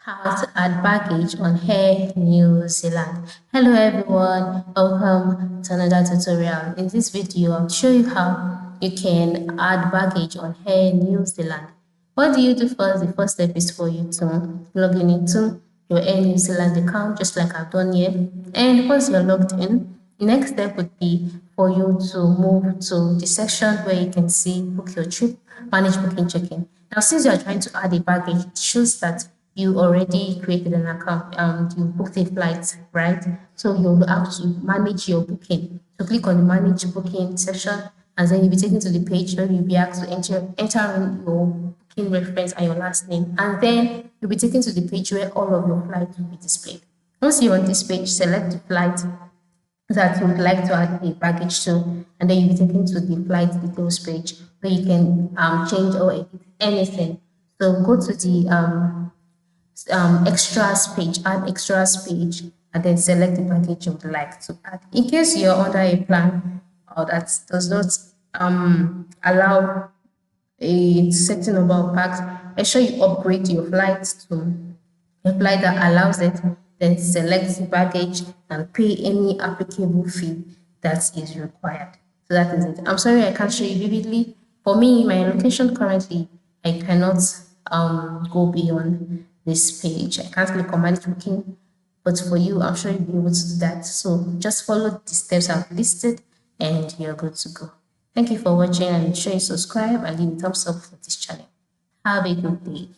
How to add baggage on Air New Zealand. Hello everyone, welcome to another tutorial. In this video, I'll show you how you can add baggage on Air New Zealand. What do you do first? The first step is for you to log in into your Air New Zealand account, just like I've done here. And once you're logged in, the next step would be for you to move to the section where you can see book your trip, manage booking check-in. Now, since you're trying to add a baggage, it shows that you already created an account and you booked a flight, right? So you'll have to manage your booking. So click on the manage booking section, and then you'll be taken to the page where you'll be asked to enter in your booking reference and your last name. And then you'll be taken to the page where all of your flights will be displayed. Once you're on this page, select the flight that you would like to add a baggage to, and then you'll be taken to the flight details page where you can change or edit anything. So go to the extras page, add extras page, and then select the package you would like to add. In case you're under a plan or that does not allow a certain number of packs, ensure you upgrade your flight to a flight that allows it, then select the package and pay any applicable fee that is required. So that is it. I'm sorry I can't show you vividly. For me, my location currently, I cannot go beyond this page. I can't click on manage booking, but for you, I'm sure you'll be able to do that. So just follow the steps I've listed and you're good to go. Thank you for watching, and make sure you subscribe and leave a thumbs up for this channel. Have a good day.